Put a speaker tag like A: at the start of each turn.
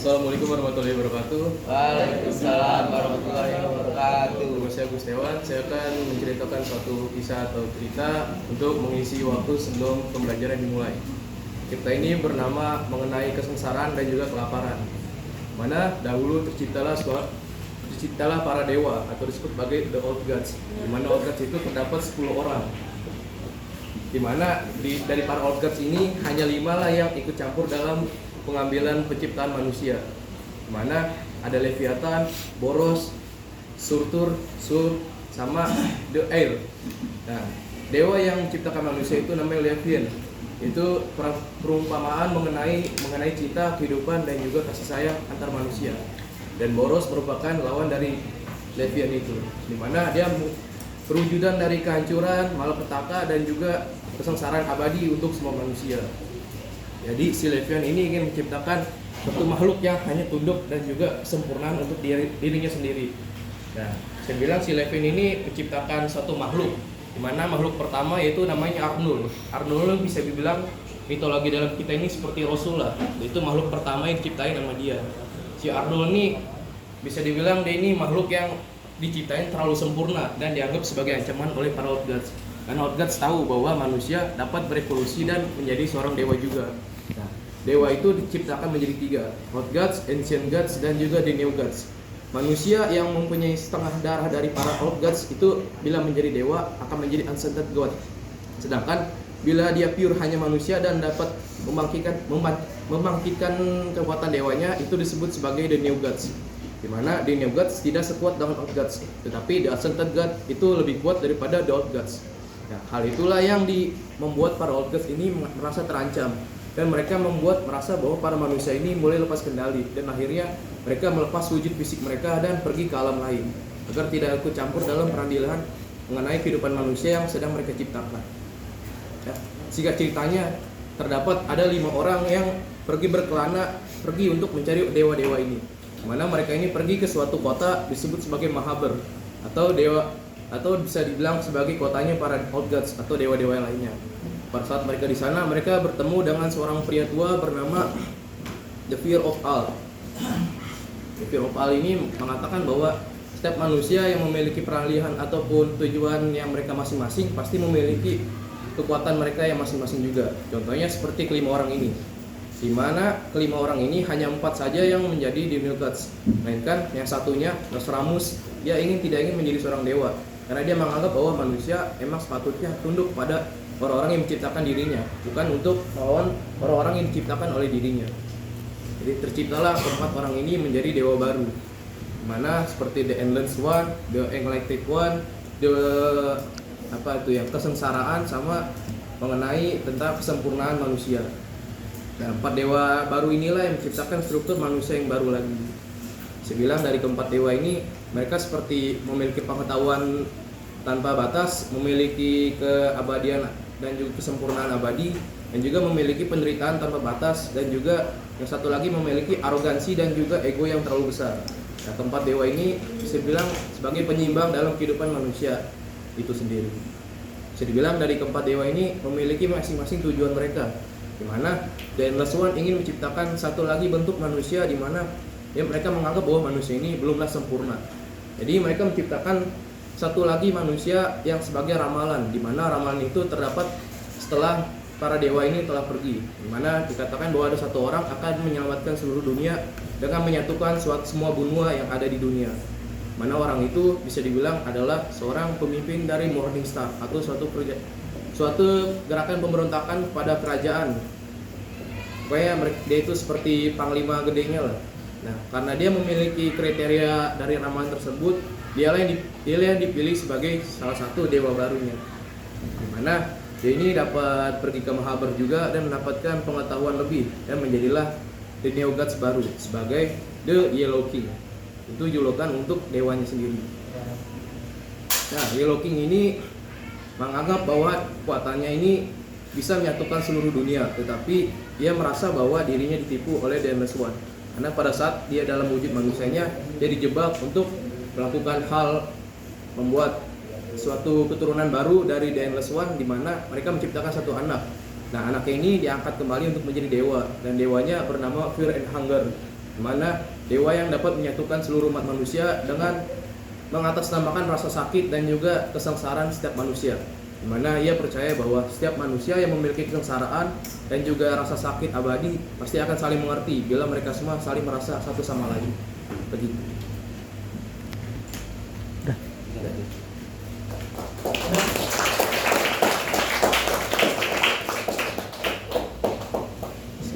A: Assalamualaikum warahmatullahi wabarakatuh.
B: Waalaikumsalam warahmatullahi wabarakatuh.
A: Nama saya Gustewan. Saya akan menceritakan suatu kisah atau cerita untuk mengisi waktu sebelum pembelajaran dimulai. Cerita ini bernama mengenai kesengsaraan dan juga kelaparan. Mana dahulu terciptalah para dewa atau disebut sebagai the old gods. Di mana old gods itu terdapat 10 orang. Di mana dari para old gods ini hanya 5 lah yang ikut campur dalam pengambilan penciptaan manusia, mana ada Leviathan, Boros, Surtur, Sur, sama The Air. Nah, dewa yang menciptakan manusia itu namanya Leviathan. Itu perumpamaan mengenai cinta, kehidupan dan juga kasih sayang antar manusia. Dan Boros merupakan lawan dari Leviathan itu, di mana dia perwujudan dari kehancuran, malapetaka dan juga kesengsaraan abadi untuk semua manusia. Jadi si Leviathan ini ingin menciptakan suatu makhluk yang hanya tunduk dan juga kesempurnaan untuk dirinya sendiri. Nah, saya bilang si Leviathan ini menciptakan suatu makhluk, di mana makhluk pertama yaitu namanya Arnul. Arnul bisa dibilang mitologi dalam kita ini seperti Rasul lah. Itu makhluk pertama yang diciptain sama dia. Si Arnul ini bisa dibilang dia ini makhluk yang diciptain terlalu sempurna dan dianggap sebagai ancaman oleh para Old Gods. Karena Old Gods tahu bahwa manusia dapat berevolusi dan menjadi seorang dewa juga. Nah, dewa itu diciptakan menjadi 3, Old Gods, Ancient Gods, dan juga The New Gods. Manusia yang mempunyai setengah darah dari para Old Gods itu bila menjadi dewa akan menjadi Ancient God. Sedangkan bila dia pure hanya manusia dan dapat membangkitkan kekuatan dewanya, itu disebut sebagai The New Gods. Di mana The New Gods tidak sekuat dengan Old Gods, tetapi The Ancient God itu lebih kuat daripada The Old Gods. Nah, hal itulah yang membuat para Old Gods ini merasa terancam. Dan mereka merasa bahwa para manusia ini mulai lepas kendali, dan akhirnya mereka melepas wujud fisik mereka dan pergi ke alam lain agar tidak ikut campur dalam peradilan mengenai kehidupan manusia yang sedang mereka ciptakan. Ya, sehingga ceritanya terdapat ada 5 orang yang pergi untuk mencari dewa-dewa ini. Mana mereka ini pergi ke suatu kota disebut sebagai Mahabharata atau bisa dibilang sebagai kotanya para Old Gods atau dewa-dewa yang lainnya. Pada saat mereka di sana, mereka bertemu dengan seorang pria tua bernama The Fear of All. The Fear of All ini mengatakan bahwa setiap manusia yang memiliki peralihan ataupun tujuan yang mereka masing-masing pasti memiliki kekuatan mereka yang masing-masing juga. Contohnya seperti kelima orang ini, di mana kelima orang ini hanya 4 saja yang menjadi The New Gods, melainkan yang satunya Nostradamus, dia tidak ingin menjadi seorang dewa karena dia menganggap bahwa manusia emang sepatutnya tunduk pada orang-orang yang menciptakan dirinya, bukan untuk melawan orang-orang yang diciptakan oleh dirinya. Jadi terciptalah 4 orang ini menjadi dewa baru, mana seperti The Endless One, The Enlightened One, yang kesengsaraan, sama mengenai tentang kesempurnaan manusia. Nah, 4 dewa baru inilah yang menciptakan struktur manusia yang baru lagi. Saya bilang dari keempat dewa ini, mereka seperti memiliki pengetahuan tanpa batas, memiliki keabadian dan juga kesempurnaan abadi, dan juga memiliki penderitaan tanpa batas, dan juga yang satu lagi memiliki arogansi dan juga ego yang terlalu besar. Nah, keempat dewa ini bisa dibilang sebagai penyeimbang dalam kehidupan manusia itu sendiri. Bisa dibilang dari keempat dewa ini memiliki masing-masing tujuan mereka, di mana The Endless One ingin menciptakan satu lagi bentuk manusia di mana mereka menganggap bahwa manusia ini belumlah sempurna. Jadi mereka menciptakan satu lagi manusia yang sebagai ramalan, di mana ramalan itu terdapat setelah para dewa ini telah pergi, di mana dikatakan bahwa ada satu orang akan menyelamatkan seluruh dunia dengan menyatukan semua benua yang ada di dunia. Mana orang itu bisa dibilang adalah seorang pemimpin dari Morning Star atau suatu gerakan pemberontakan pada kerajaan. Pokoknya dia itu seperti panglima gedenya lah. Nah, karena dia memiliki kriteria dari ramalan tersebut, dialah yang dipilih sebagai salah satu dewa barunya. Dimana dia ini dapat pergi ke Mahabharata juga dan mendapatkan pengetahuan lebih, dan menjadilah The New Gods baru sebagai The Yellow King. Itu julukan untuk dewanya sendiri. Nah, Yellow King ini menganggap bahwa kekuatannya ini bisa menyatukan seluruh dunia, tetapi dia merasa bahwa dirinya ditipu oleh The Endless One. Karena pada saat dia dalam wujud manusianya, dia dijebak untuk melakukan hal membuat suatu keturunan baru dari The Endless One, di mana mereka menciptakan satu anak. Nah, anaknya ini diangkat kembali untuk menjadi dewa, dan dewanya bernama Fear and Hunger. di mana dewa yang dapat menyatukan seluruh umat manusia dengan mengatasnamakan rasa sakit dan juga kesengsaraan setiap manusia, di mana ia percaya bahwa setiap manusia yang memiliki kesengsaraan dan juga rasa sakit abadi pasti akan saling mengerti bila mereka semua saling merasa satu sama lain. Begitu.